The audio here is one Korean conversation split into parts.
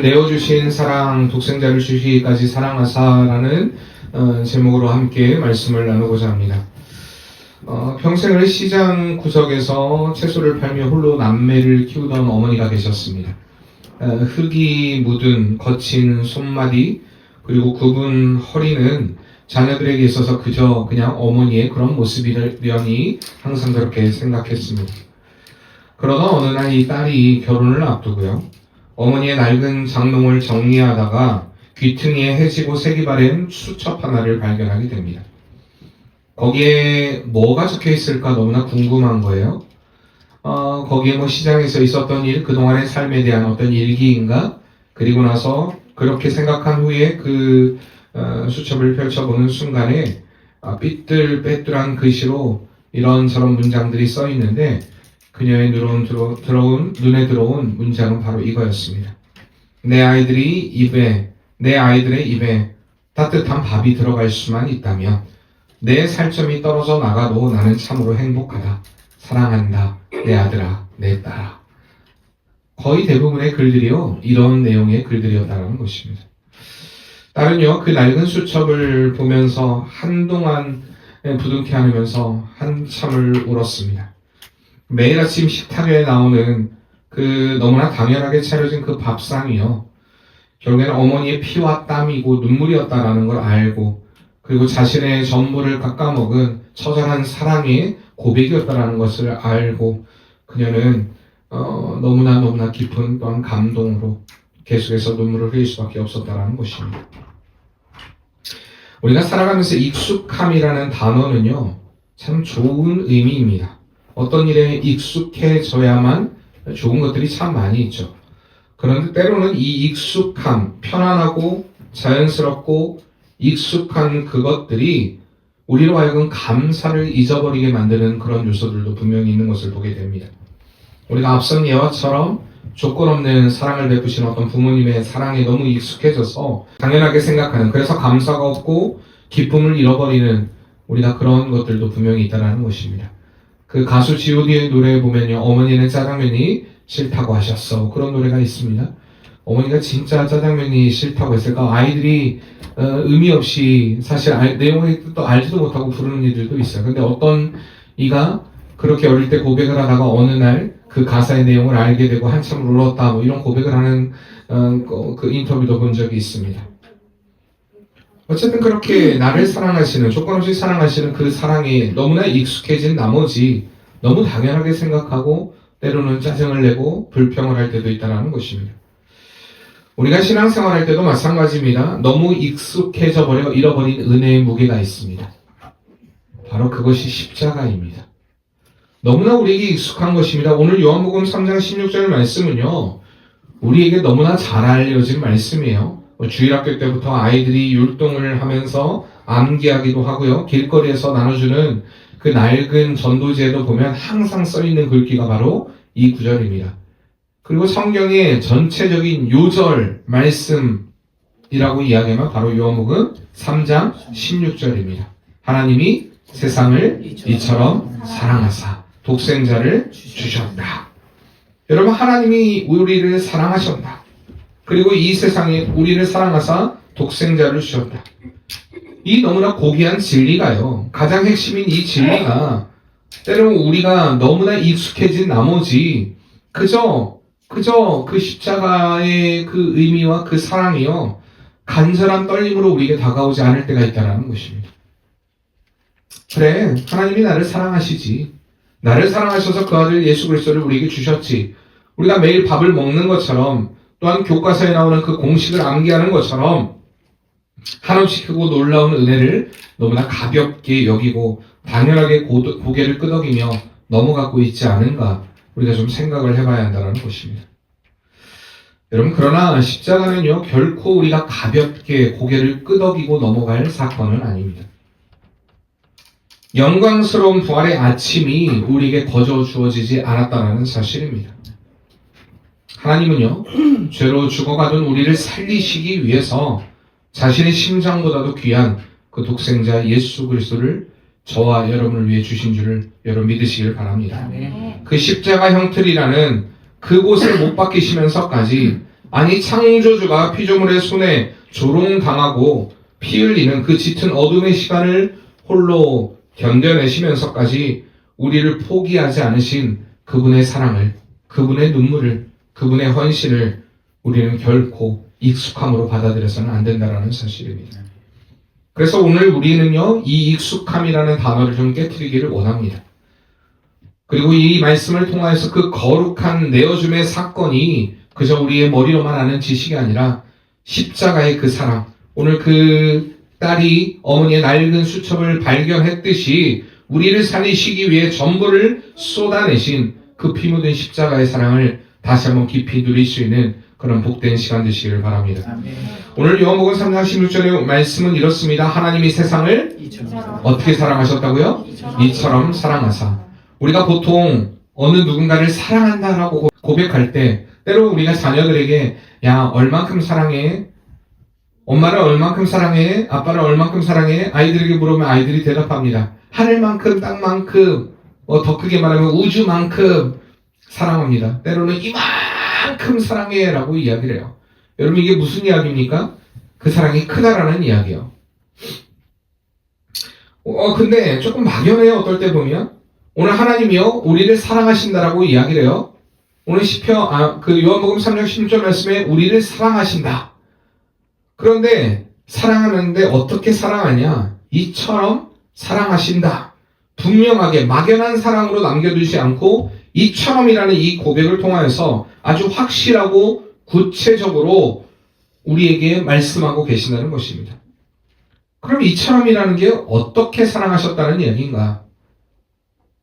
내어주신 사랑, 독생자를 주시기까지 사랑하사라는 제목으로 함께 말씀을 나누고자 합니다. 평생을 시장 구석에서 채소를 팔며 홀로 남매를 키우던 어머니가 계셨습니다. 흙이 묻은 거친 손마디 그리고 굽은 허리는 자녀들에게 있어서 그저 그냥 어머니의 그런 모습이려니 항상 그렇게 생각했습니다. 그러다 어느 날 이 딸이 결혼을 앞두고요. 어머니의 낡은 장롱을 정리하다가 귀퉁이에 해지고 색이 바랜 수첩 하나를 발견하게 됩니다. 거기에 뭐가 적혀 있을까 너무나 궁금한 거예요. 거기에 뭐 시장에서 있었던 일, 그동안의 삶에 대한 어떤 일기인가? 그리고 나서 그렇게 생각한 후에 그 수첩을 펼쳐보는 순간에 삐뚤빼뚤한 글씨로 이런저런 문장들이 써 있는데 그녀의 눈에 들어온 문장은 바로 이거였습니다. 내 아이들의 입에 따뜻한 밥이 들어갈 수만 있다면 내 살점이 떨어져 나가도 나는 참으로 행복하다. 사랑한다. 내 아들아, 내 딸아. 거의 대부분의 글들이요, 이런 내용의 글들이었다는 것입니다. 딸은요, 그 낡은 수첩을 보면서 한동안 부둥켜 안으면서 한참을 울었습니다. 매일 아침 식탁에 나오는 그 너무나 당연하게 차려진 그 밥상이요, 결국에는 어머니의 피와 땀이고 눈물이었다라는 걸 알고, 그리고 자신의 전부를 깎아먹은 처절한 사랑의 고백이었다라는 것을 알고, 그녀는 너무나 깊은 또한 감동으로 계속해서 눈물을 흘릴 수밖에 없었다라는 것입니다. 우리가 살아가면서 익숙함이라는 단어는요, 참 좋은 의미입니다. 어떤 일에 익숙해져야만 좋은 것들이 참 많이 있죠. 그런데 때로는 이 익숙함, 편안하고 자연스럽고 익숙한 그것들이 우리로 하여금 감사를 잊어버리게 만드는 그런 요소들도 분명히 있는 것을 보게 됩니다. 우리가 앞선 예화처럼 조건 없는 사랑을 베푸시는 어떤 부모님의 사랑에 너무 익숙해져서 당연하게 생각하는, 그래서 감사가 없고 기쁨을 잃어버리는 우리가 그런 것들도 분명히 있다는 것입니다. 그 가수 G.O.D의 노래에 보면요, 어머니는 짜장면이 싫다고 하셨어. 그런 노래가 있습니다. 어머니가 진짜 짜장면이 싫다고 했을까? 아이들이 의미 없이 사실 내용의 뜻도 알지도 못하고 부르는 이들도 있어요. 근데 어떤 이가 그렇게 어릴 때 고백을 하다가 어느 날 그 가사의 내용을 알게 되고 한참 울었다, 뭐 이런 고백을 하는 그 인터뷰도 본 적이 있습니다. 어쨌든 그렇게 나를 사랑하시는, 조건 없이 사랑하시는 그 사랑이 너무나 익숙해진 나머지 너무 당연하게 생각하고 때로는 짜증을 내고 불평을 할 때도 있다는 것입니다. 우리가 신앙생활 할 때도 마찬가지입니다. 너무 익숙해져 버려 잃어버린 은혜의 무게가 있습니다. 바로 그것이 십자가입니다. 너무나 우리에게 익숙한 것입니다. 오늘 요한복음 3장 16절 말씀은요, 우리에게 너무나 잘 알려진 말씀이에요. 주일학교 때부터 아이들이 율동을 하면서 암기하기도 하고요, 길거리에서 나눠주는 그 낡은 전도지에도 보면 항상 써있는 글귀가 바로 이 구절입니다. 그리고 성경의 전체적인 요절 말씀이라고 이야기하면 바로 요한복음 3장 16절입니다. 하나님이 세상을 이처럼 사랑하사 독생자를 주셨다. 여러분, 하나님이 우리를 사랑하셨다. 그리고 이 세상에 우리를 사랑하사 독생자를 주셨다. 이 너무나 고귀한 진리가요, 가장 핵심인 이 진리가 때로는 우리가 너무나 익숙해진 나머지 그저 그 십자가의 그 의미와 그 사랑이요, 간절한 떨림으로 우리에게 다가오지 않을 때가 있다는 것입니다. 그래, 하나님이 나를 사랑하시지. 나를 사랑하셔서 그 아들 예수 그리스도를 우리에게 주셨지. 우리가 매일 밥을 먹는 것처럼, 또한 교과서에 나오는 그 공식을 암기하는 것처럼 한없이 크고 놀라운 은혜를 너무나 가볍게 여기고 당연하게 고개를 끄덕이며 넘어가고 있지 않은가, 우리가 좀 생각을 해봐야 한다는 것입니다. 여러분, 그러나 십자가는요, 결코 우리가 가볍게 고개를 끄덕이고 넘어갈 사건은 아닙니다. 영광스러운 부활의 아침이 우리에게 거저 주어지지 않았다는 사실입니다. 하나님은요, 죄로 죽어가던 우리를 살리시기 위해서 자신의 심장보다도 귀한 그 독생자 예수 그리스도를 저와 여러분을 위해 주신 줄을 여러분 믿으시길 바랍니다. 그 십자가 형틀이라는 그곳을 못 박히시면서까지 아니 창조주가 피조물의 손에 조롱당하고 피 흘리는 그 짙은 어둠의 시간을 홀로 견뎌내시면서까지 우리를 포기하지 않으신 그분의 사랑을, 그분의 눈물을, 그분의 헌신을 우리는 결코 익숙함으로 받아들여서는 안 된다는 사실입니다. 그래서 오늘 우리는요, 이 익숙함이라는 단어를 좀 깨트리기를 원합니다. 그리고 이 말씀을 통하여서 그 거룩한 내어줌의 사건이 그저 우리의 머리로만 아는 지식이 아니라 십자가의 그 사랑, 오늘 그 딸이 어머니의 낡은 수첩을 발견했듯이 우리를 살리시기 위해 전부를 쏟아내신 그 피 묻은 십자가의 사랑을 다시 한번 깊이 누릴 수 있는 그런 복된 시간 되시기를 바랍니다. 아멘. 오늘 요한복음 3장 16절의 말씀은 이렇습니다. 하나님이 세상을 어떻게 사랑하셨다고요? 이처럼 사랑하사. 우리가 보통 어느 누군가를 사랑한다라고 고백할 때 때로 우리가 자녀들에게 야 얼만큼 사랑해? 엄마를 얼만큼 사랑해? 아빠를 얼만큼 사랑해? 아이들에게 물으면 아이들이 대답합니다. 하늘만큼 땅만큼 더 크게 말하면 우주만큼 사랑합니다. 때로는 이만큼 사랑해 라고 이야기를 해요. 여러분 이게 무슨 이야기입니까? 그 사랑이 크다라는 이야기예요. 근데 조금 막연해요. 어떨 때 보면 오늘 하나님이요 우리를 사랑하신다라고 이야기를 해요. 오늘 요한복음 3장 16절 말씀에 우리를 사랑하신다. 그런데 사랑하는데 어떻게 사랑하냐? 이처럼 사랑하신다. 분명하게 막연한 사랑으로 남겨두지 않고 이처럼이라는 이 고백을 통하여서 아주 확실하고 구체적으로 우리에게 말씀하고 계신다는 것입니다. 그럼 이처럼이라는 게 어떻게 사랑하셨다는 이야기인가?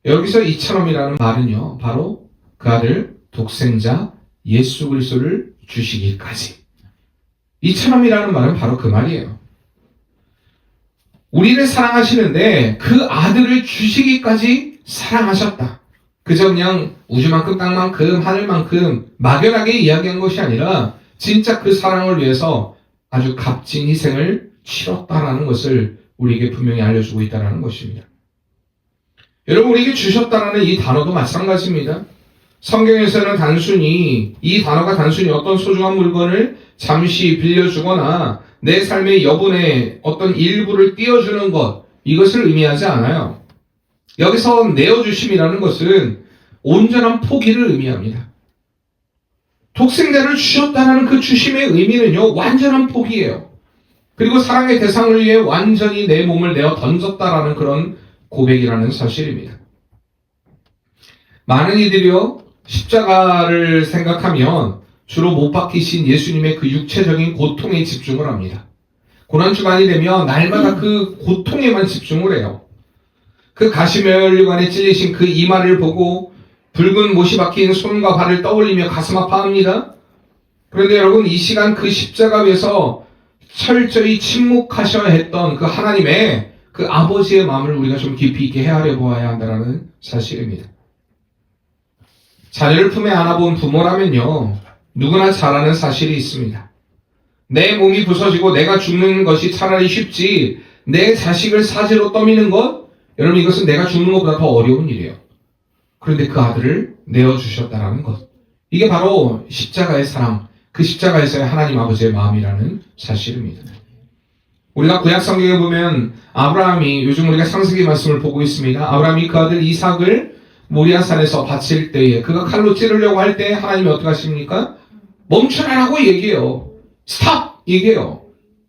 여기서 이처럼이라는 말은요, 바로 그 아들 독생자 예수 그리스도를 주시기까지. 이처럼이라는 말은 바로 그 말이에요. 우리를 사랑하시는데 그 아들을 주시기까지 사랑하셨다. 그저 그냥 우주만큼 땅만큼 하늘만큼 막연하게 이야기한 것이 아니라 진짜 그 사랑을 위해서 아주 값진 희생을 치렀다라는 것을 우리에게 분명히 알려주고 있다는 것입니다. 여러분 우리에게 주셨다라는 이 단어도 마찬가지입니다. 성경에서는 이 단어가 단순히 어떤 소중한 물건을 잠시 빌려주거나 내 삶의 여분의 어떤 일부를 띄워주는 것, 이것을 의미하지 않아요. 여기서 내어주심이라는 것은 온전한 포기를 의미합니다. 독생자를 주셨다는 그 주심의 의미는요, 완전한 포기예요. 그리고 사랑의 대상을 위해 완전히 내 몸을 내어 던졌다라는 그런 고백이라는 사실입니다. 많은 이들이요, 십자가를 생각하면 주로 못 박히신 예수님의 그 육체적인 고통에 집중을 합니다. 고난주간이 되면 날마다 그 고통에만 집중을 해요. 그 가시면류관에 찔리신 그 이마를 보고 붉은 못이 박힌 손과 발을 떠올리며 가슴 아파합니다. 그런데 여러분 이 시간 그 십자가 위에서 철저히 침묵하셔야 했던 그 하나님의 그 아버지의 마음을 우리가 좀 깊이 있게 헤아려 보아야 한다는 사실입니다. 자녀를 품에 안아본 부모라면요, 누구나 잘 아는 사실이 있습니다. 내 몸이 부서지고 내가 죽는 것이 차라리 쉽지 내 자식을 사지로 떠미는 것, 여러분 이것은 내가 죽는 것보다 더 어려운 일이에요. 그런데 그 아들을 내어주셨다는 것, 이게 바로 십자가의 사랑, 그 십자가에서의 하나님 아버지의 마음이라는 사실입니다. 우리가 구약 성경에 보면 아브라함이, 요즘 우리가 창세기 말씀을 보고 있습니다. 아브라함이 그 아들 이삭을 모리아산에서 바칠 때에 그가 칼로 찌르려고 할 때 하나님이 어떻게 하십니까? 멈추라고 얘기해요. 스탑! 얘기해요.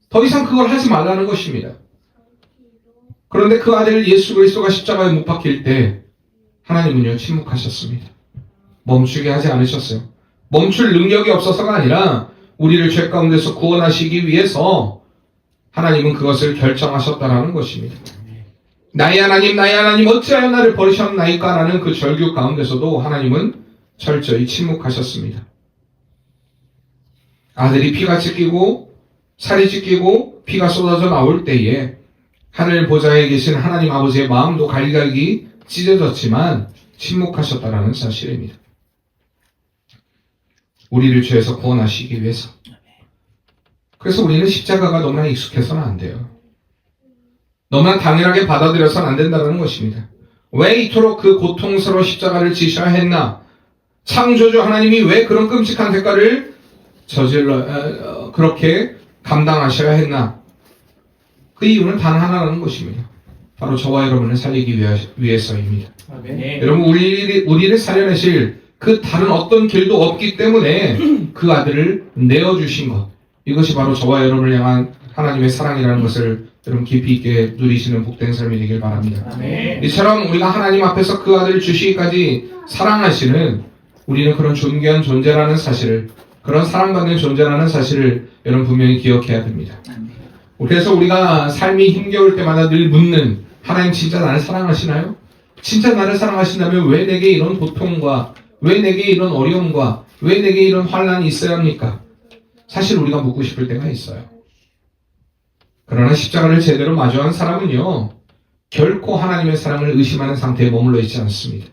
더 이상 그걸 하지 말라는 것입니다. 그런데 그 아들 예수 그리스도가 십자가에 못 박힐 때 하나님은요 침묵하셨습니다. 멈추게 하지 않으셨어요. 멈출 능력이 없어서가 아니라 우리를 죄 가운데서 구원하시기 위해서 하나님은 그것을 결정하셨다라는 것입니다. 나의 하나님 어찌하여 나를 버리셨나이까 라는 그 절규 가운데서도 하나님은 철저히 침묵하셨습니다. 아들이 피가 찢기고 살이 찢기고 피가 쏟아져 나올 때에 하늘 보좌에 계신 하나님 아버지의 마음도 갈갈기 찢어졌지만 침묵하셨다라는 사실입니다. 우리를 죄에서 구원하시기 위해서. 그래서 우리는 십자가가 너무나 익숙해서는 안 돼요. 너무나 당연하게 받아들여서는 안 된다는 것입니다. 왜 이토록 그 고통스러운 십자가를 지셔야 했나? 창조주 하나님이 왜 그런 끔찍한 대가를 그렇게 감당하셔야 했나? 그 이유는 단 하나라는 것입니다. 바로 저와 여러분을 살리기 위해서입니다. 네. 여러분, 우리를 살려내실 그 다른 어떤 길도 없기 때문에 그 아들을 내어주신 것. 이것이 바로 저와 여러분을 향한 하나님의 사랑이라는 것을 여러분 깊이 있게 누리시는 복된 삶이 되길 바랍니다. 아멘. 이처럼 우리가 하나님 앞에서 그 아들을 주시기까지 사랑하시는 우리는 그런 존귀한 존재라는 사실을, 그런 사랑받는 존재라는 사실을 여러분 분명히 기억해야 됩니다. 그래서 우리가 삶이 힘겨울 때마다 늘 묻는, 하나님 진짜 나를 사랑하시나요? 진짜 나를 사랑하신다면 왜 내게 이런 고통과, 왜 내게 이런 어려움과, 왜 내게 이런 환난이 있어야 합니까? 사실 우리가 묻고 싶을 때가 있어요. 그러나 십자가를 제대로 마주한 사람은요, 결코 하나님의 사랑을 의심하는 상태에 머물러 있지 않습니다.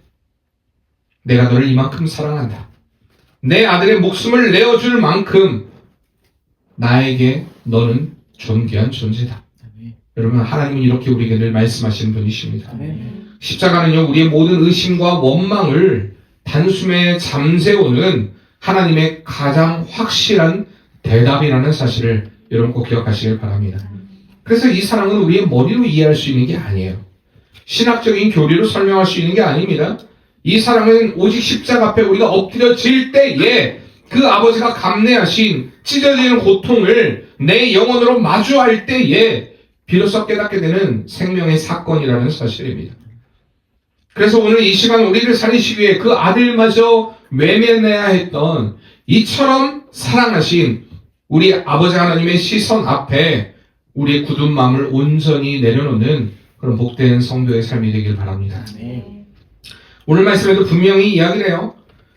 내가 너를 이만큼 사랑한다. 내 아들의 목숨을 내어줄 만큼 나에게 너는 존귀한 존재다. 여러분, 하나님은 이렇게 우리에게 늘 말씀하시는 분이십니다. 십자가는요, 우리의 모든 의심과 원망을 단숨에 잠재우는 하나님의 가장 확실한 대답이라는 사실을 여러분 꼭 기억하시길 바랍니다. 그래서 이 사랑은 우리의 머리로 이해할 수 있는 게 아니에요. 신학적인 교리로 설명할 수 있는 게 아닙니다. 이 사랑은 오직 십자가 앞에 우리가 엎드려질 때에 그 아버지가 감내하신 찢어지는 고통을 내 영혼으로 마주할 때에 비로소 깨닫게 되는 생명의 사건이라는 사실입니다. 그래서 오늘 이 시간 우리를 살리시기 위해 그 아들마저 외면해야 했던 이처럼 사랑하신 우리 아버지 하나님의 시선 앞에 우리의 굳은 마음을 온전히 내려놓는 그런 복된 성도의 삶이 되길 바랍니다. 오늘 말씀에도 분명히 이야기를 해요.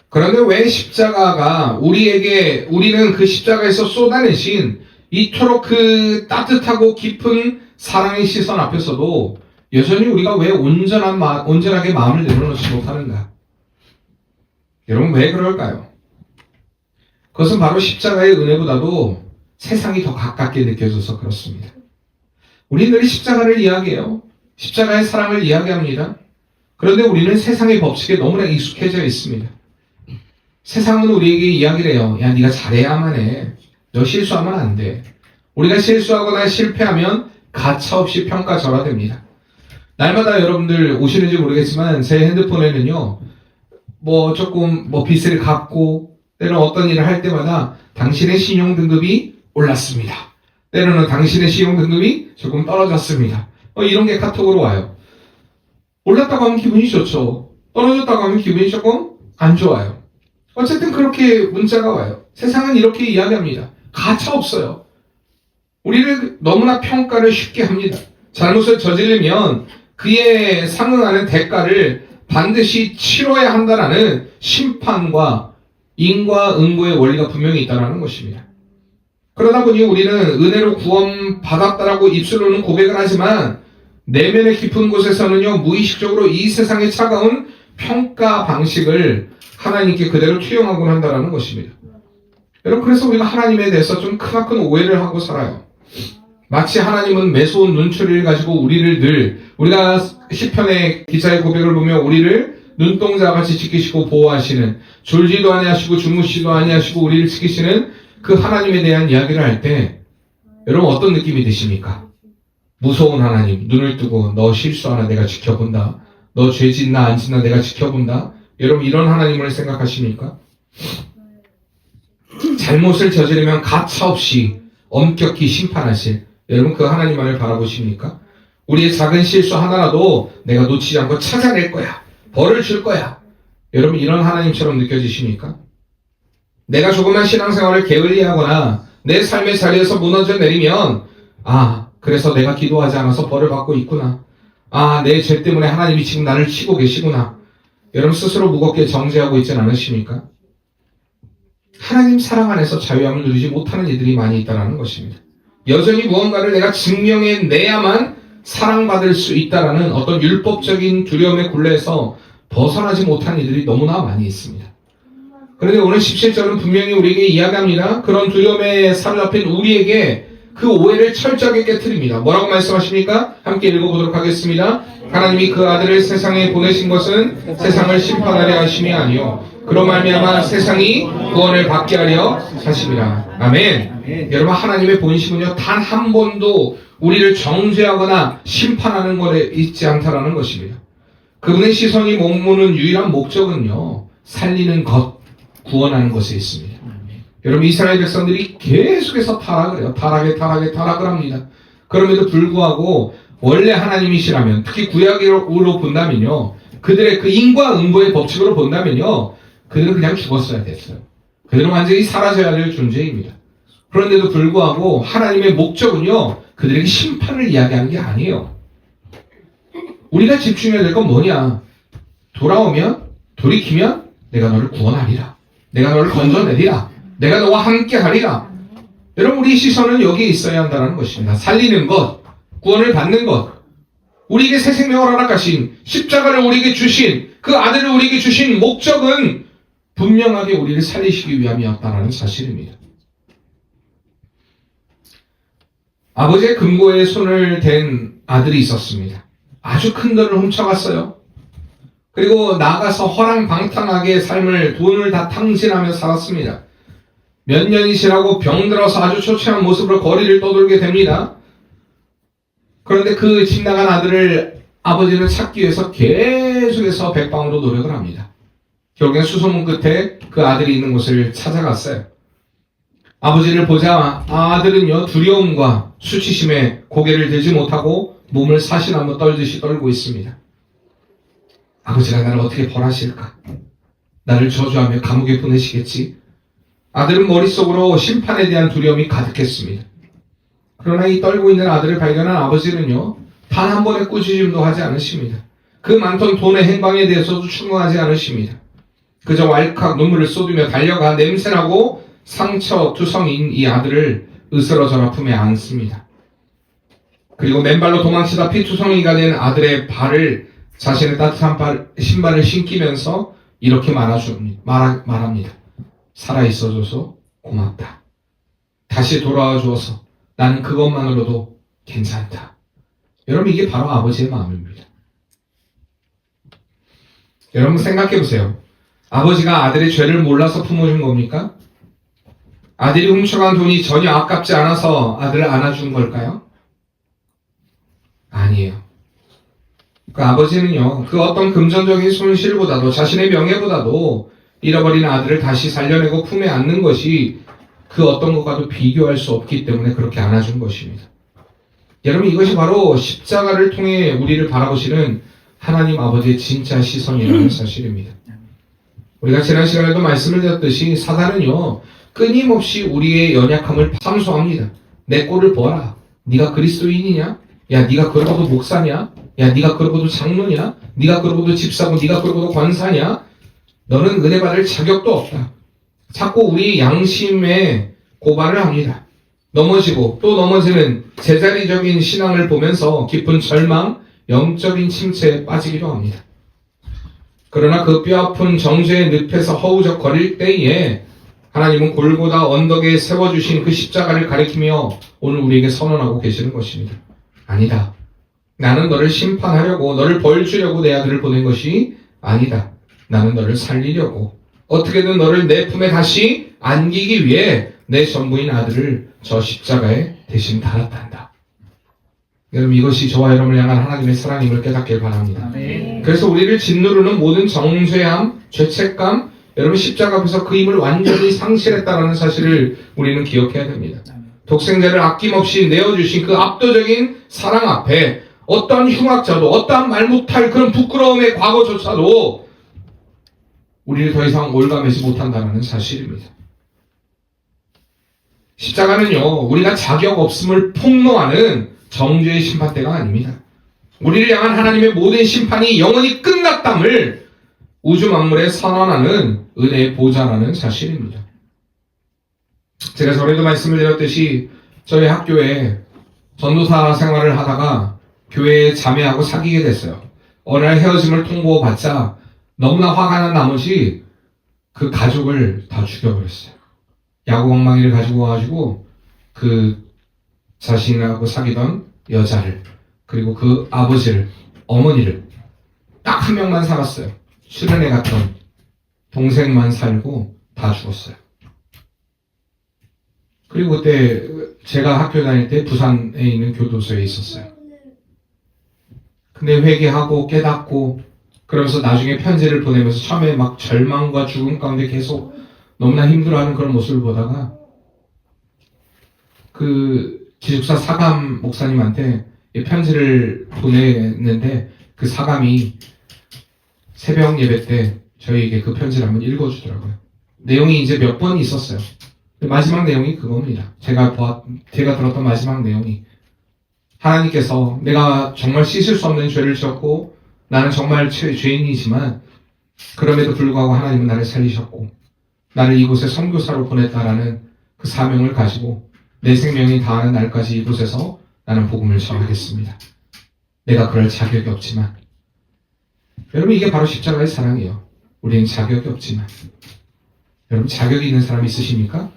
그런데 왜 십자가가 우리는 그 십자가에서 쏟아내신 이토록 그 따뜻하고 깊은 사랑의 시선 앞에서도 여전히 우리가 왜 온전하게 마음을 내려놓지 못하는가? 여러분, 왜 그럴까요? 그것은 바로 십자가의 은혜보다도 세상이 더 가깝게 느껴져서 그렇습니다. 우리는 늘 십자가를 이야기해요. 십자가의 사랑을 이야기합니다. 그런데 우리는 세상의 법칙에 너무나 익숙해져 있습니다. 세상은 우리에게 이야기를 해요. 야, 네가 잘해야만 해. 너 실수하면 안 돼. 우리가 실수하거나 실패하면 가차없이 평가절하됩니다. 날마다 여러분들 오시는지 모르겠지만 제 핸드폰에는요, 조금 빚을 갚고 때로는 어떤 일을 할 때마다 당신의 신용등급이 올랐습니다. 때로는 당신의 신용등급이 조금 떨어졌습니다. 이런 게 카톡으로 와요. 올랐다고 하면 기분이 좋죠. 떨어졌다고 하면 기분이 조금 안 좋아요. 어쨌든 그렇게 문자가 와요. 세상은 이렇게 이야기합니다. 가차 없어요. 우리를 너무나 평가를 쉽게 합니다. 잘못을 저지르면 그에 상응하는 대가를 반드시 치러야 한다라는 심판과 인과응보의 원리가 분명히 있다는 것입니다. 그러다 보니 우리는 은혜로 구원받았다라고 입술로는 고백을 하지만 내면의 깊은 곳에서는요, 무의식적으로 이 세상의 차가운 평가 방식을 하나님께 그대로 투영하곤 한다는 것입니다. 여러분, 그래서 우리가 하나님에 대해서 좀 크나큰 오해를 하고 살아요. 마치 하나님은 매서운 눈초리를 가지고 우리가 시편의 기자의 고백을 보며 우리를 눈동자같이 지키시고 보호하시는, 졸지도 아니하시고 주무시도 아니하시고 우리를 지키시는 그 하나님에 대한 이야기를 할 때 여러분 어떤 느낌이 드십니까? 무서운 하나님, 눈을 뜨고 너 실수하나 내가 지켜본다. 너 죄 짓나 안 짓나 내가 지켜본다. 여러분 이런 하나님을 생각하십니까? 잘못을 저지르면 가차없이 엄격히 심판하실 여러분 그 하나님만을 바라보십니까? 우리의 작은 실수 하나라도 내가 놓치지 않고 찾아낼 거야. 벌을 줄 거야. 여러분 이런 하나님처럼 느껴지십니까? 내가 조금만 신앙생활을 게을리하거나 내 삶의 자리에서 무너져 내리면 그래서 내가 기도하지 않아서 벌을 받고 있구나. 내 죄 때문에 하나님이 지금 나를 치고 계시구나. 여러분 스스로 무겁게 정죄하고 있지는 않으십니까? 하나님 사랑 안에서 자유함을 누리지 못하는 이들이 많이 있다는 것입니다. 여전히 무언가를 내가 증명해내야만 사랑받을 수 있다라는 어떤 율법적인 두려움의 굴레에서 벗어나지 못한 이들이 너무나 많이 있습니다. 그런데 오늘 17절은 분명히 우리에게 이야기합니다. 그런 두려움에 사로잡힌 우리에게 그 오해를 철저하게 깨트립니다. 뭐라고 말씀하십니까? 함께 읽어보도록 하겠습니다. 하나님이 그 아들을 세상에 보내신 것은 세상을 심판하려 하심이 아니요 그로 말미암아 세상이 구원을 받게 하려 하심이라. 아멘. 여러분, 하나님의 본심은요, 단 한 번도 우리를 정죄하거나 심판하는 것에 있지 않다라는 것입니다. 그분의 시선이 머무는 유일한 목적은요, 살리는 것, 구원하는 것에 있습니다. 여러분, 이스라엘 백성들이 계속해서 타락을 해요. 타락을 합니다. 그럼에도 불구하고 원래 하나님이시라면, 특히 구약으로 본다면요, 그들의 그 인과응보의 법칙으로 본다면요, 그들은 그냥 죽었어야 됐어요. 그들은 완전히 사라져야 될 존재입니다. 그런데도 불구하고 하나님의 목적은요, 그들에게 심판을 이야기하는 게 아니에요. 우리가 집중해야 될 건 뭐냐? 돌이키면 내가 너를 구원하리라. 내가 너를 건져내리라. 내가 너와 함께 하리라. 여러분, 우리 시선은 여기에 있어야 한다는 것입니다. 살리는 것, 구원을 받는 것, 우리에게 새 생명을 허락하신, 십자가를 우리에게 주신, 그 아들을 우리에게 주신 목적은 분명하게 우리를 살리시기 위함이었다는 사실입니다. 아버지의 금고에 손을 댄 아들이 있었습니다. 아주 큰 돈을 훔쳐갔어요. 그리고 나가서 허랑방탕하게 삶을, 돈을 다 탕진하며 살았습니다. 몇 년이 지나고 병들어서 아주 초췌한 모습으로 거리를 떠돌게 됩니다. 그런데 그 집 나간 아들을 아버지를 찾기 위해서 계속해서 백방으로 노력을 합니다. 결국엔 수소문 끝에 그 아들이 있는 곳을 찾아갔어요. 아버지를 보자 아들은요, 두려움과 수치심에 고개를 들지 못하고 몸을 사시나무 떨듯이 떨고 있습니다. 아버지가 나를 어떻게 벌하실까? 나를 저주하며 감옥에 보내시겠지? 아들은 머릿속으로 심판에 대한 두려움이 가득했습니다. 그러나 이 떨고 있는 아들을 발견한 아버지는요, 단 한 번의 꾸짖음도 하지 않으십니다. 그 많던 돈의 행방에 대해서도 충고하지 않으십니다. 그저 왈칵 눈물을 쏟으며 달려가 냄새나고 상처투성인 이 아들을 으스러져라 품에 안습니다. 그리고 맨발로 도망치다 피투성이가 된 아들의 발을 자신의 따뜻한 신발을 신기면서 이렇게 말합니다. 살아있어줘서 고맙다. 다시 돌아와 주어서 나는 그것만으로도 괜찮다. 여러분, 이게 바로 아버지의 마음입니다. 여러분, 생각해보세요. 아버지가 아들의 죄를 몰라서 품어준 겁니까? 아들이 훔쳐간 돈이 전혀 아깝지 않아서 아들을 안아준 걸까요? 아니에요. 그 아버지는요, 그 어떤 금전적인 손실보다도, 자신의 명예보다도 잃어버린 아들을 다시 살려내고 품에 안는 것이 그 어떤 것과도 비교할 수 없기 때문에 그렇게 안아준 것입니다. 여러분, 이것이 바로 십자가를 통해 우리를 바라보시는 하나님 아버지의 진짜 시선이라는 사실입니다. 우리가 지난 시간에도 말씀을 드렸듯이 사단은요, 끊임없이 우리의 연약함을 참소합니다. 내 꼴을 보아라. 네가 그리스도인이냐? 야, 네가 그러고도 목사냐? 야, 네가 그러고도 장로냐? 네가 그러고도 집사고, 네가 그러고도 권사냐? 너는 은혜 받을 자격도 없다. 자꾸 우리 양심에 고발을 합니다. 넘어지고 또 넘어지는 제자리적인 신앙을 보면서 깊은 절망, 영적인 침체에 빠지기도 합니다. 그러나 그 뼈아픈 정죄의 늪에서 허우적거릴 때에 하나님은 골고다 언덕에 세워주신 그 십자가를 가리키며 오늘 우리에게 선언하고 계시는 것입니다. 아니다. 나는 너를 심판하려고, 너를 벌주려고 내 아들을 보낸 것이 아니다. 나는 너를 살리려고, 어떻게든 너를 내 품에 다시 안기기 위해 내 전부인 아들을 저 십자가에 대신 달았단다. 여러분, 이것이 저와 여러분을 향한 하나님의 사랑임을 깨닫길 바랍니다. 아멘. 그래서 우리를 짓누르는 모든 정죄함, 죄책감, 여러분 십자가 앞에서 그 힘을 완전히 상실했다는 사실을 우리는 기억해야 됩니다. 독생자를 아낌없이 내어주신 그 압도적인 사랑 앞에 어떠한 흉악자도, 어떠한 말 못할 그런 부끄러움의 과거조차도 우리를 더 이상 올가매지 못한다는 사실입니다. 십자가는요, 우리가 자격 없음을 폭로하는 정죄의 심판대가 아닙니다. 우리를 향한 하나님의 모든 심판이 영원히 끝났담을 우주 만물에 선언하는 은혜의 보좌라는 사실입니다. 제가 전에도 말씀을 드렸듯이 저희 학교에 전도사 생활을 하다가 교회에 자매하고 사귀게 됐어요. 어느 날 헤어짐을 통보받자 너무나 화가 난 나머지 그 가족을 다 죽여버렸어요. 야구 엉망이를 가지고 와가지고 그 자신하고 사귀던 여자를, 그리고 그 아버지를, 어머니를, 딱 한 명만 살았어요. 수련회 갔던 동생만 살고 다 죽었어요. 그리고 그때 제가 학교 다닐 때 부산에 있는 교도소에 있었어요. 근데 회개하고 깨닫고 그러면서 나중에 편지를 보내면서 처음에 막 절망과 죽음 가운데 계속 너무나 힘들어하는 그런 모습을 보다가 그 기숙사 사감 목사님한테 이 편지를 보냈는데 그 사감이 새벽 예배 때 저희에게 그 편지를 한번 읽어주더라고요. 내용이 이제 몇 번 있었어요. 마지막 내용이 그겁니다. 제가 들었던 마지막 내용이 하나님께서 내가 정말 씻을 수 없는 죄를 지었고 나는 정말 죄인이지만 그럼에도 불구하고 하나님은 나를 살리셨고 나를 이곳에 선교사로 보냈다라는 그 사명을 가지고 내 생명이 다하는 날까지 이곳에서 나는 복음을 전하겠습니다. 내가 그럴 자격이 없지만 여러분 이게 바로 십자가의 사랑이에요. 우리는 자격이 없지만 여러분 자격이 있는 사람 있으십니까?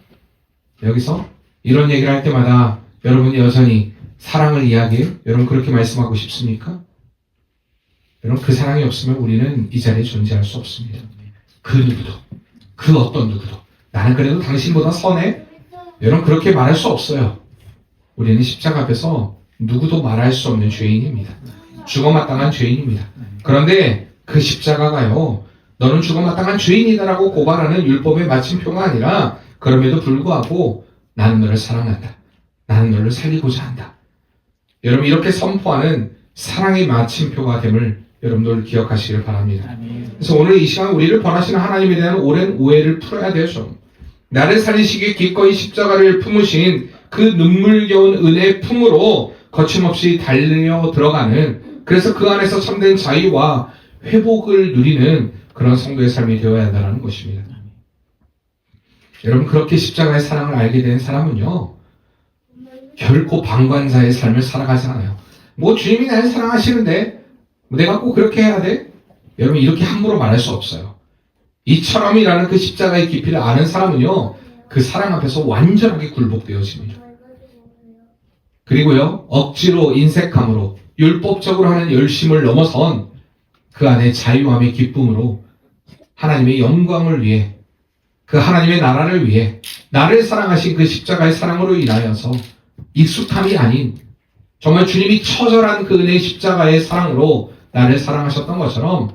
여기서 이런 얘기를 할 때마다 여러분이 여전히 사랑을 이야기해요? 여러분 그렇게 말씀하고 싶습니까? 여러분 그 사랑이 없으면 우리는 이 자리에 존재할 수 없습니다. 그 누구도 그 어떤 누구도 나는 그래도 당신보다 선해? 여러분 그렇게 말할 수 없어요. 우리는 십자가 앞에서 누구도 말할 수 없는 죄인입니다. 죽어마땅한 죄인입니다. 그런데 그 십자가가요 너는 죽어마땅한 죄인이다라고 고발하는 율법의 마침표가 아니라 그럼에도 불구하고 나는 너를 사랑한다. 나는 너를 살리고자 한다. 여러분 이렇게 선포하는 사랑의 마침표가 됨을 여러분들 기억하시길 바랍니다. 그래서 오늘 이 시간 우리를 권하시는 하나님에 대한 오랜 오해를 풀어야 되죠. 나를 살리시기에 기꺼이 십자가를 품으신 그 눈물겨운 은혜의 품으로 거침없이 달려 들어가는 그래서 그 안에서 참된 자유와 회복을 누리는 그런 성도의 삶이 되어야 한다는 것입니다. 여러분 그렇게 십자가의 사랑을 알게 된 사람은요 결코 방관자의 삶을 살아가지 않아요. 뭐 주님이 나를 사랑하시는데 내가 꼭 그렇게 해야 돼? 여러분 이렇게 함부로 말할 수 없어요. 이처럼이라는 그 십자가의 깊이를 아는 사람은요 그 사랑 앞에서 완전하게 굴복되어집니다. 그리고요 억지로 인색함으로 율법적으로 하는 열심을 넘어선 그 안에 자유함의 기쁨으로 하나님의 영광을 위해 그 하나님의 나라를 위해 나를 사랑하신 그 십자가의 사랑으로 인하여서 익숙함이 아닌 정말 주님이 처절한 그 은혜의 십자가의 사랑으로 나를 사랑하셨던 것처럼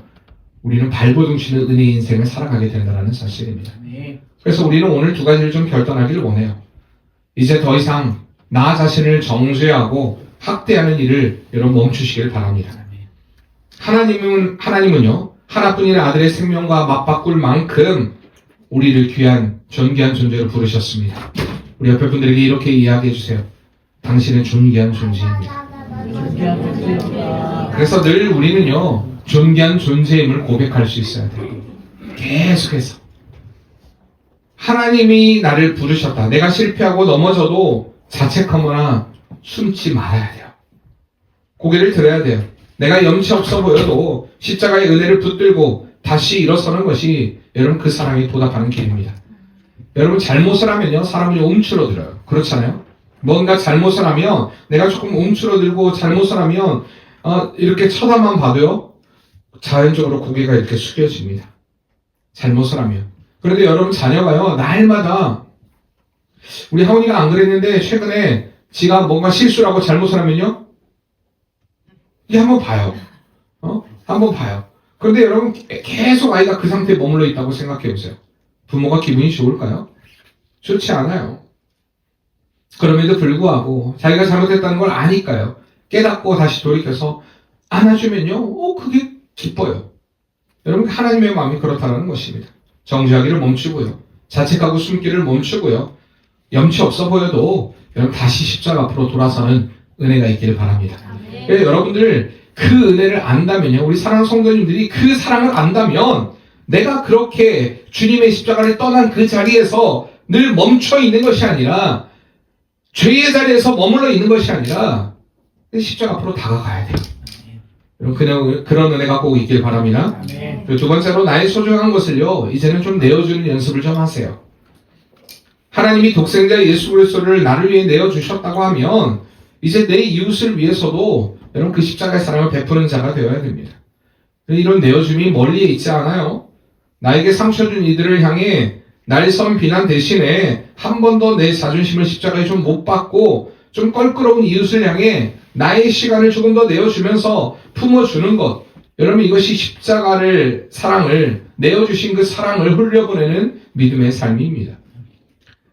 우리는 발버둥 치는 은혜의 인생을 살아가게 된다는 사실입니다. 그래서 우리는 오늘 두 가지를 좀 결단하기를 원해요. 이제 더 이상 나 자신을 정죄하고 학대하는 일을 여러분 멈추시길 바랍니다. 하나님은요 하나뿐인 아들의 생명과 맞바꿀 만큼 우리를 귀한 존귀한 존재로 부르셨습니다. 우리 옆에 분들에게 이렇게 이야기해 주세요. 당신은 존귀한 존재입니다. 그래서 늘 우리는요 존귀한 존재임을 고백할 수 있어야 돼요. 계속해서 하나님이 나를 부르셨다. 내가 실패하고 넘어져도 자책하거나 숨지 말아야 돼요. 고개를 들어야 돼요. 내가 염치 없어 보여도 십자가의 은혜를 붙들고 다시 일어서는 것이 여러분 그 사랑에 보답하는 길입니다. 여러분 잘못을 하면요 사람이 움츠러들어요. 그렇잖아요. 뭔가 잘못을 하면 내가 조금 움츠러들고 잘못을 하면 이렇게 쳐다만 봐도요 자연적으로 고개가 이렇게 숙여집니다. 잘못을 하면. 그런데 여러분 자녀가요 날마다 우리 하원이가 안 그랬는데 최근에 지가 뭔가 실수를 하고 잘못을 하면요 이게 한번 봐요. 한번 봐요. 그런데 여러분 계속 아이가 그 상태에 머물러 있다고 생각해 보세요. 부모가 기분이 좋을까요? 좋지 않아요. 그럼에도 불구하고 자기가 잘못했다는 걸 아니까요. 깨닫고 다시 돌이켜서 안아주면요. 그게 기뻐요. 여러분 하나님의 마음이 그렇다는 것입니다. 정죄하기를 멈추고요. 자책하고 숨기를 멈추고요. 염치 없어 보여도 여러분 다시 십자가 앞으로 돌아서는 은혜가 있기를 바랍니다. 그래서 여러분들 그 은혜를 안다면요. 우리 사랑하는 성도님들이 그 사랑을 안다면 내가 그렇게 주님의 십자가를 떠난 그 자리에서 늘 멈춰 있는 것이 아니라 죄의 자리에서 머물러 있는 것이 아니라 십자가 앞으로 다가가야 돼요. 여러분 그런 은혜가 꼭 있길 바랍니다. 그리고 두 번째로 나의 소중한 것을요. 이제는 좀 내어주는 연습을 좀 하세요. 하나님이 독생자 예수 그리스도를 나를 위해 내어주셨다고 하면 이제 내 이웃을 위해서도 여러분 그 십자가의 사랑을 베푸는 자가 되어야 됩니다. 이런 내어줌이 멀리에 있지 않아요. 나에게 상처 준 이들을 향해 날선 비난 대신에 한 번 더 내 자존심을 십자가에 좀 못 박고 좀 껄끄러운 이웃을 향해 나의 시간을 조금 더 내어주면서 품어주는 것. 여러분, 이것이 십자가를, 사랑을, 내어주신 그 사랑을 흘려보내는 믿음의 삶입니다.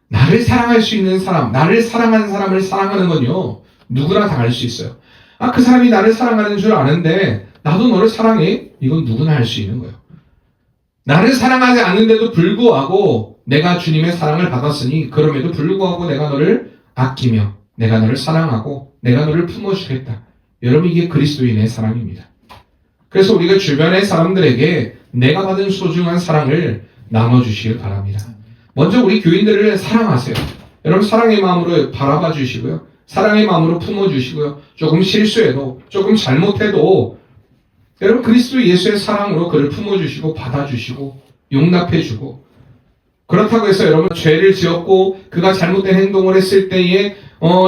나를 사랑할 수 있는 사람, 나를 사랑하는 사람을 사랑하는 건요, 누구나 다 할 수 있어요. 아, 그 사람이 나를 사랑하는 줄 아는데 나도 너를 사랑해? 이건 누구나 할 수 있는 거예요. 나를 사랑하지 않는데도 불구하고 내가 주님의 사랑을 받았으니 그럼에도 불구하고 내가 너를 아끼며 내가 너를 사랑하고 내가 너를 품어주겠다. 여러분, 이게 그리스도인의 사랑입니다. 그래서 우리가 주변의 사람들에게 내가 받은 소중한 사랑을 나눠주시길 바랍니다. 먼저 우리 교인들을 사랑하세요. 여러분, 사랑의 마음으로 바라봐 주시고요. 사랑의 마음으로 품어주시고요. 조금 실수해도, 조금 잘못해도 여러분, 그리스도 예수의 사랑으로 그를 품어주시고 받아주시고 용납해주고, 그렇다고 해서 여러분 죄를 지었고 그가 잘못된 행동을 했을 때에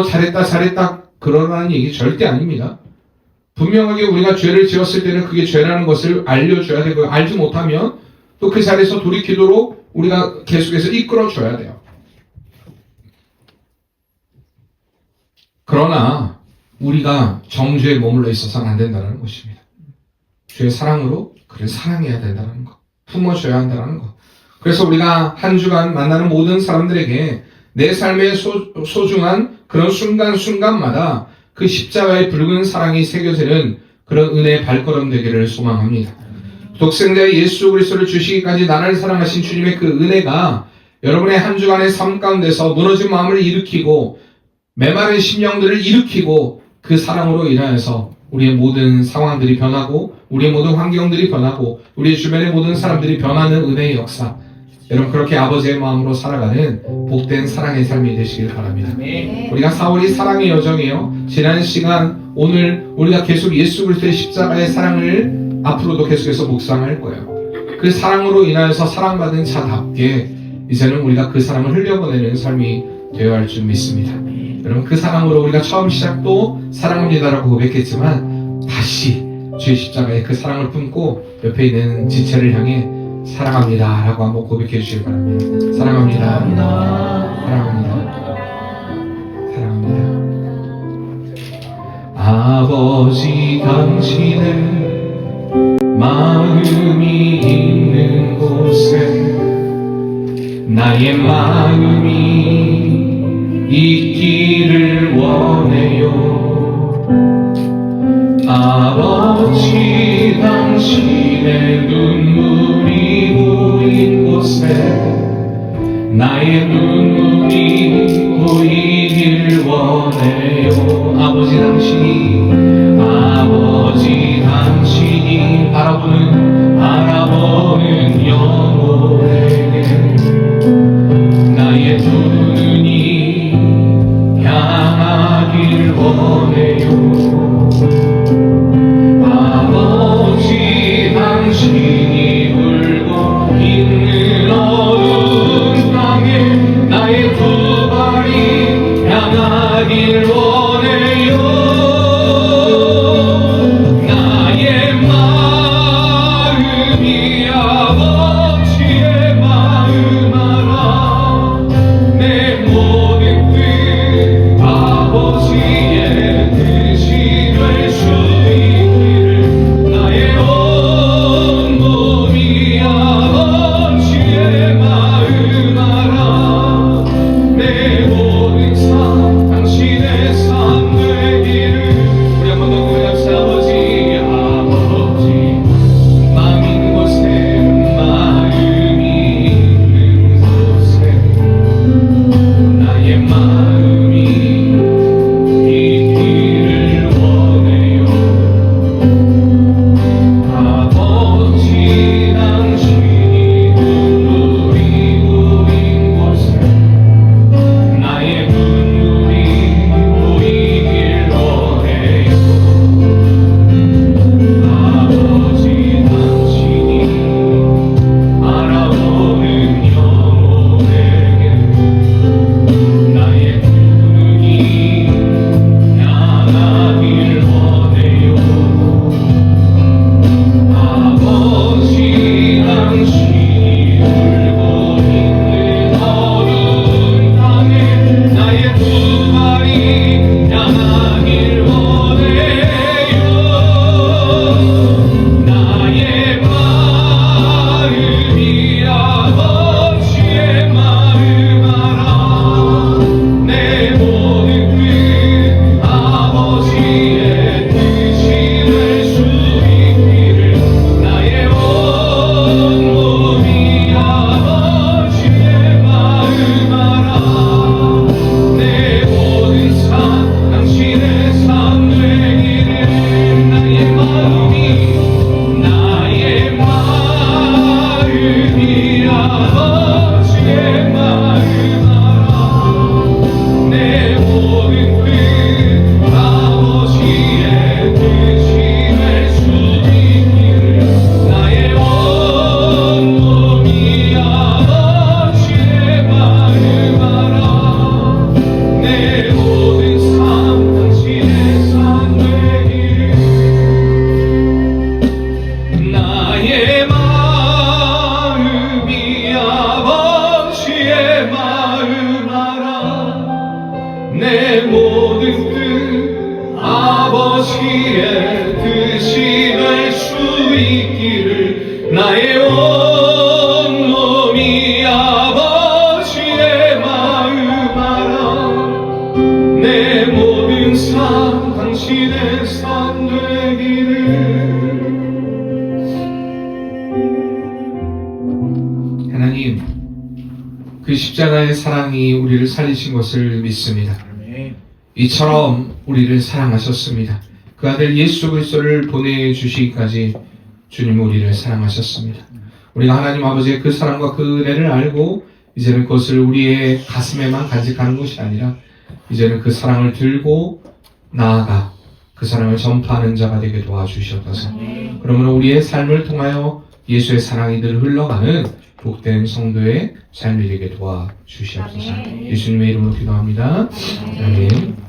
잘했다 그러라는 얘기 절대 아닙니다. 분명하게 우리가 죄를 지었을 때는 그게 죄라는 것을 알려줘야 되고요. 알지 못하면 또 그 자리에서 돌이키도록 우리가 계속해서 이끌어줘야 돼요. 그러나 우리가 정죄에 머물러 있어서는 안 된다는 것입니다. 주의 사랑으로 그를 사랑해야 된다는 것, 품어줘야 한다는 것. 그래서 우리가 한 주간 만나는 모든 사람들에게 내 삶의 소중한 그런 순간순간마다 그 십자가의 붉은 사랑이 새겨지는 그런 은혜의 발걸음 되기를 소망합니다. 독생자 예수 그리스도를 주시기까지 나를 사랑하신 주님의 그 은혜가 여러분의 한 주간의 삶 가운데서 무너진 마음을 일으키고 메마른 심령들을 일으키고 그 사랑으로 인하여서 우리의 모든 상황들이 변하고 우리의 모든 환경들이 변하고 우리의 주변의 모든 사람들이 변하는 은혜의 역사, 여러분 그렇게 아버지의 마음으로 살아가는 복된 사랑의 삶이 되시길 바랍니다. 우리가 4월이 사랑의 여정이에요. 지난 시간 오늘 우리가 계속 예수 그리스도의 십자가의 사랑을 앞으로도 계속해서 묵상할 거예요. 그 사랑으로 인하여서 사랑받은 자답게 이제는 우리가 그 사랑을 흘려보내는 삶이 되어야 할 줄 믿습니다. 여러분, 그 사랑으로 우리가 처음 시작도 사랑합니다라고 고백했지만 다시 주의 십자가에 그 사랑을 품고 옆에 있는 지체를 향해 사랑합니다라고 한번 고백해 주시기 바랍니다. 사랑합니다. 사랑합니다. 사랑합니다. 아버지, 당신의 마음이 있는 곳에 나의 마음이 있기를 원해요. 아버지, 당신의 눈물이 보인 곳에 나의 눈물이 보이길 원해요. 아버지, 당신이 바라보는 영혼에게 나의 두 눈이 향하길 원해요. 아버지, 당신이 울고 있는 어두운 땅에 나의 두 발이 향하길 원해요. 나의 마음이 아버지의 마음 알아. 내 모든 뜻 아버지의 뜻이 될 수 있기를 나의 온 몸이 아버지의 마음 알아. 내 모든 삶 당신의 내 모든 뜻 아버지의 뜻이 될 수 있기를 나의 온몸이 아버지의 마음 알아 내 모든 삶 당신의 삶 되기를. 하나님, 그 십자가의 사랑이 우리를 살리신 것을 믿습니다. 이처럼 우리를 사랑하셨습니다. 그 아들 예수 그리스도를 보내주시기까지 주님 우리를 사랑하셨습니다. 우리가 하나님 아버지의 그 사랑과 그 은혜를 알고 이제는 그것을 우리의 가슴에만 간직하는 것이 아니라 이제는 그 사랑을 들고 나아가 그 사랑을 전파하는 자가 되게 도와주시옵소서. 그러므로 우리의 삶을 통하여 예수의 사랑이 늘 흘러가는 복된 성도의 삶이 되게 도와주시옵소서. 예수님의 이름으로 기도합니다. 아멘.